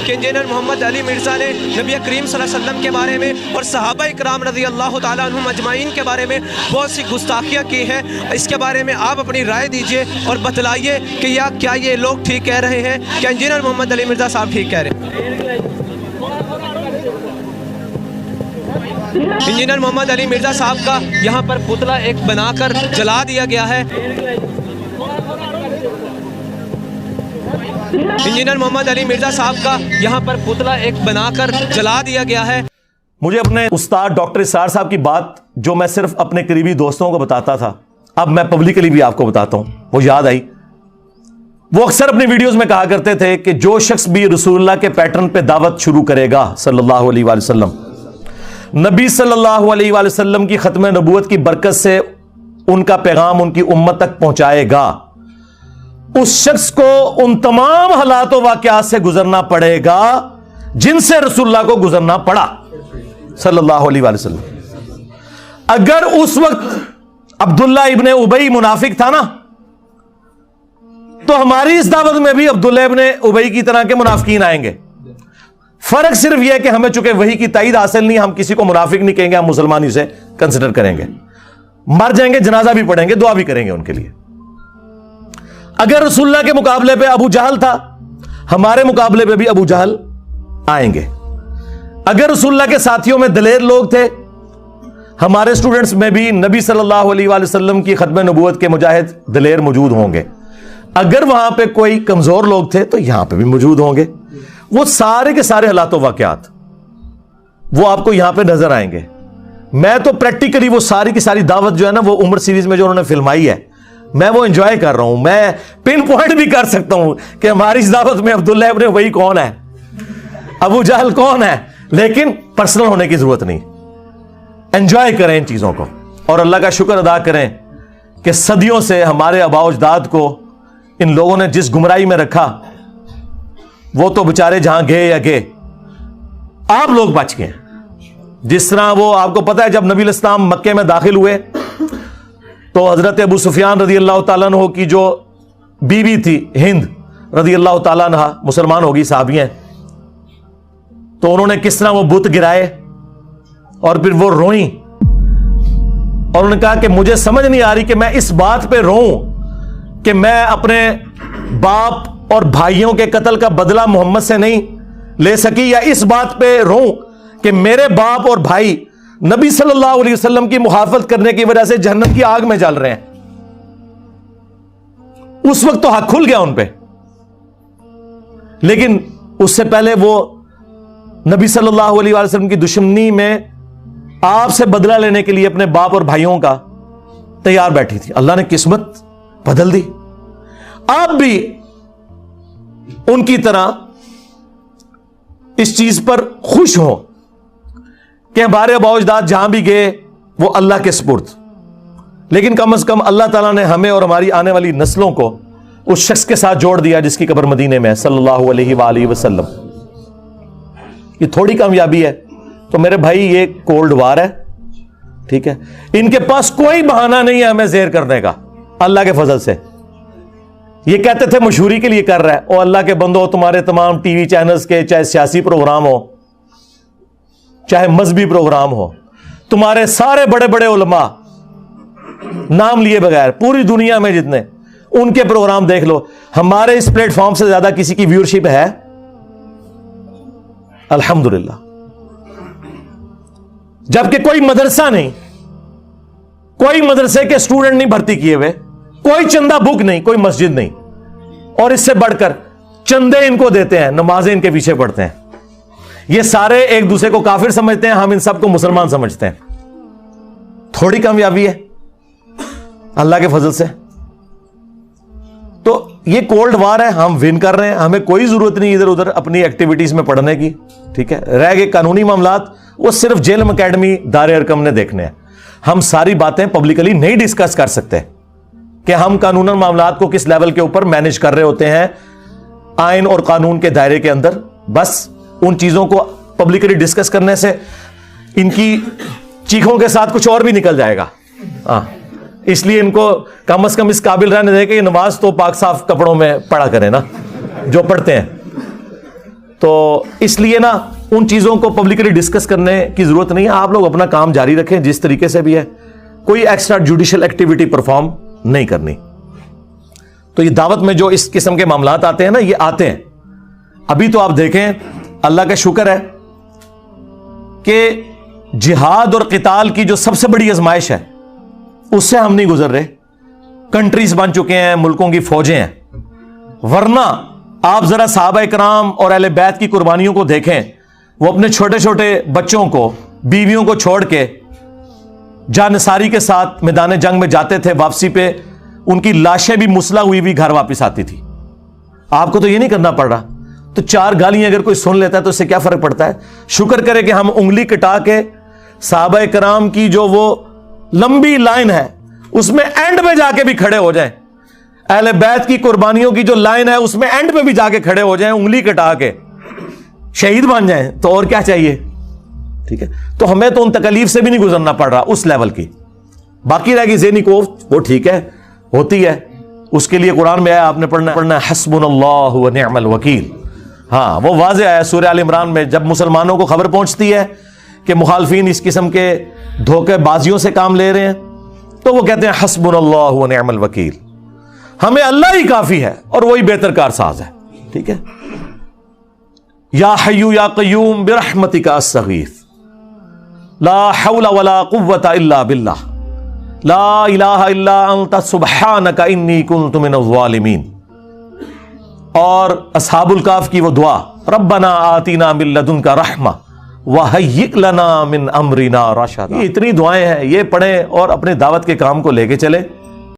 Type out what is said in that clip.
کہ انجینئر محمد علی مرزا نے نبی کریم صلی اللہ علیہ وسلم کے بارے میں اور صحابہ اکرام رضی اللہ تعالیٰ عنہم اجمعین کے بارے میں بہت سی گستاخیاں کی ہیں. اس کے بارے میں آپ اپنی رائے دیجئے اور بتلائیے کہ کیا یہ لوگ ٹھیک کہہ رہے ہیں, کیا انجینئر محمد علی مرزا صاحب ٹھیک کہہ رہے ہیں؟ انجینئر محمد علی مرزا صاحب کا یہاں پر پتلا ایک بنا کر جلا دیا گیا ہے. انجینئر محمد علی مرزا صاحب کا یہاں پر پتلا ایک بنا کر جلا دیا گیا ہے. مجھے اپنے استاد ڈاکٹر اسرار صاحب کی بات جو میں صرف اپنے قریبی دوستوں کو بتاتا تھا, اب میں پبلکلی بھی آپ کو بتاتا ہوں, وہ یاد آئی. وہ اکثر اپنی ویڈیوز میں کہا کرتے تھے کہ جو شخص بھی رسول اللہ کے پیٹرن پہ دعوت شروع کرے گا صلی اللہ علیہ وآلہ وسلم, نبی صلی اللہ علیہ وآلہ وسلم کی ختم نبوت کی برکت سے ان کا پیغام ان کی امت تک پہنچائے گا, اس شخص کو ان تمام حالات و واقعات سے گزرنا پڑے گا جن سے رسول اللہ کو گزرنا پڑا صلی اللہ علیہ وآلہ وسلم. اگر اس وقت عبداللہ ابن ابی منافق تھا نا, تو ہماری اس دعوت میں بھی عبداللہ ابن ابی کی طرح کے منافقین آئیں گے. فرق صرف یہ ہے کہ ہمیں چونکہ وحی کی تائید حاصل نہیں, ہم کسی کو منافق نہیں کہیں گے, ہم مسلمان اسے کنسیڈر کریں گے. مر جائیں گے, جنازہ بھی پڑھیں گے, دعا بھی کریں گے ان کے لیے. اگر رسول اللہ کے مقابلے پہ ابو جہل تھا, ہمارے مقابلے پہ بھی ابو جہل آئیں گے. اگر رسول اللہ کے ساتھیوں میں دلیر لوگ تھے, ہمارے اسٹوڈنٹس میں بھی نبی صلی اللہ علیہ وآلہ وسلم کی ختم نبوت کے مجاہد دلیر موجود ہوں گے. اگر وہاں پہ کوئی کمزور لوگ تھے تو یہاں پہ بھی موجود ہوں گے. وہ سارے کے سارے حالات و واقعات وہ آپ کو یہاں پہ نظر آئیں گے. میں تو پریکٹیکلی وہ ساری کی ساری دعوت جو ہے نا, وہ عمر سیریز میں جو انہوں نے فلمائی ہے, میں وہ انجوائے کر رہا ہوں. میں پن پوائنٹ بھی کر سکتا ہوں کہ ہماری اس دعوت میں عبداللہ ابن ابی کون ہے, ابو جہل کون ہے, لیکن پرسنل ہونے کی ضرورت نہیں. انجوائے کریں ان چیزوں کو اور اللہ کا شکر ادا کریں کہ صدیوں سے ہمارے آباء و اجداد کو ان لوگوں نے جس گمراہی میں رکھا, وہ تو بےچارے جہاں گئے یا گئے, آپ لوگ بچ گئے. جس طرح وہ آپ کو پتا ہے جب نبی علیہ السلام مکے میں داخل ہوئے تو حضرت ابو سفیان رضی اللہ تعالیٰ عنہ کی جو بیوی تھی ہند رضی اللہ تعالیٰ عنہ, مسلمان ہوگی, صحابی ہیں, تو انہوں نے کس طرح وہ بت گرائے اور پھر وہ روئیں اور انہوں نے کہا کہ مجھے سمجھ نہیں آ رہی کہ میں اس بات پہ روؤں کہ میں اپنے باپ اور بھائیوں کے قتل کا بدلہ محمد سے نہیں لے سکی, یا اس بات پہ روؤں کہ میرے باپ اور بھائی نبی صلی اللہ علیہ وسلم کی مخالفت کرنے کی وجہ سے جہنم کی آگ میں جل رہے ہیں. اس وقت تو حق کھل گیا ان پہ, لیکن اس سے پہلے وہ نبی صلی اللہ علیہ وسلم کی دشمنی میں آپ سے بدلہ لینے کے لیے اپنے باپ اور بھائیوں کا تیار بیٹھی تھی. اللہ نے قسمت بدل دی. آپ بھی ان کی طرح اس چیز پر خوش ہو کہ ہمارے آباء و اجداد جہاں بھی گئے وہ اللہ کے سپرد, لیکن کم از کم اللہ تعالیٰ نے ہمیں اور ہماری آنے والی نسلوں کو اس شخص کے ساتھ جوڑ دیا جس کی قبر مدینے میں صلی اللہ علیہ وآلہ وسلم. یہ تھوڑی کامیابی ہے. تو میرے بھائی یہ کولڈ وار ہے, ٹھیک ہے, ان کے پاس کوئی بہانہ نہیں ہے ہمیں زہر کرنے کا اللہ کے فضل سے. یہ کہتے تھے مشہوری کے لیے کر رہا ہے, اور اللہ کے بندو تمہارے تمام ٹی وی چینلز کے چاہے سیاسی پروگرام ہو چاہے مذہبی پروگرام ہو, تمہارے سارے بڑے بڑے علماء نام لیے بغیر پوری دنیا میں جتنے, ان کے پروگرام دیکھ لو, ہمارے اس پلیٹ فارم سے زیادہ کسی کی ویورشپ ہے؟ الحمدللہ. جبکہ کوئی مدرسہ نہیں, کوئی مدرسے کے اسٹوڈنٹ نہیں بھرتی کیے ہوئے, کوئی چندہ بک نہیں, کوئی مسجد نہیں, اور اس سے بڑھ کر چندے ان کو دیتے ہیں, نمازیں ان کے پیچھے پڑھتے ہیں. یہ سارے ایک دوسرے کو کافر سمجھتے ہیں, ہم ان سب کو مسلمان سمجھتے ہیں. تھوڑی کامیابی ہے اللہ کے فضل سے. تو یہ کولڈ وار ہے, ہم ون کر رہے ہیں, ہمیں کوئی ضرورت نہیں ادھر ادھر اپنی ایکٹیویٹیز میں پڑھنے کی, ٹھیک ہے. رہ گئے قانونی معاملات, وہ صرف جیلم اکیڈمی دار ارکم نے دیکھنے ہیں. ہم ساری باتیں پبلکلی نہیں ڈسکس کر سکتے کہ ہم قانون معاملات کو کس لیول کے اوپر مینج کر رہے ہوتے ہیں آئین اور قانون کے دائرے کے اندر. بس ان چیزوں کو پبلکلی ڈسکس کرنے سے ان کی چیخوں کے ساتھ کچھ اور بھی نکل جائے گا. اس لیے ان کو کم از کم اس قابل رہنے دے کہ یہ نماز تو پاک صاف کپڑوں میں پڑھا کریں نا جو پڑھتے ہیں. تو اس لیے نا ان چیزوں کو پبلکلی ڈسکس کرنے کی ضرورت نہیں ہے. آپ لوگ اپنا کام جاری رکھیں جس طریقے سے بھی ہے, کوئی ایکسٹرا جوڈیشل ایکٹیویٹی پرفارم نہیں کرنی. تو یہ دعوت میں جو اس قسم کے معاملات آتے ہیں نا, یہ آتے ہیں. ابھی تو آپ دیکھیں, اللہ کا شکر ہے کہ جہاد اور قتال کی جو سب سے بڑی آزمائش ہے اس سے ہم نہیں گزر رہے. کنٹریز بن چکے ہیں, ملکوں کی فوجیں ہیں. ورنہ آپ ذرا صحابہ کرام اور اہل بیت کی قربانیوں کو دیکھیں. وہ اپنے چھوٹے چھوٹے بچوں کو, بیویوں کو چھوڑ کے جانصاری کے ساتھ میدان جنگ میں جاتے تھے. واپسی پہ ان کی لاشیں بھی مسلح ہوئی بھی گھر واپس آتی تھی. آپ کو تو یہ نہیں کرنا پڑ رہا. تو 4 گالیاں اگر کوئی سن لیتا ہے تو اس سے کیا فرق پڑتا ہے؟ شکر کرے کہ ہم انگلی کٹا کے صحابہ کرام کی جو وہ لمبی لائن ہے اس میں اینڈ میں جا کے بھی کھڑے ہو جائیں. اہل بیت کی قربانیوں کی جو لائن ہے اس میں اینڈ پہ بھی جا کے کھڑے ہو جائیں, انگلی کٹا کے شہید بن جائیں. تو اور کیا چاہیے؟ ٹھیک ہے, تو ہمیں تو ان تکلیف سے بھی نہیں گزرنا پڑ رہا اس لیول کی. باقی رہ گئی ذہنی کوفت, وہ ٹھیک ہے, ہوتی ہے. اس کے لیے قرآن میں آیا, آپ نے پڑھنا حسبنا اللہ و نعم الوکیل. ہاں, وہ واضح آیا سورہ آل عمران میں. جب مسلمانوں کو خبر پہنچتی ہے کہ مخالفین اس قسم کے دھوکے بازیوں سے کام لے رہے ہیں تو وہ کہتے ہیں حسبنا اللہ و نعم الوکیل, ہمیں اللہ ہی کافی ہے اور وہی بہتر کار ساز ہے. ٹھیک ہے, یا حیو یا قیوم برحمتک استغیث لا حول ولا قوة الا باللہ لا الہ الا انت سبحانک انی کنت من الظالمین. اور اصحاب الکہف کی وہ دعا, ربنا آتینا من لدنک رحمہ وہیئ لنا من امرنا رشدا. یہ اتنی دعائیں ہیں, یہ پڑھیں اور اپنے دعوت کے کام کو لے کے چلیں.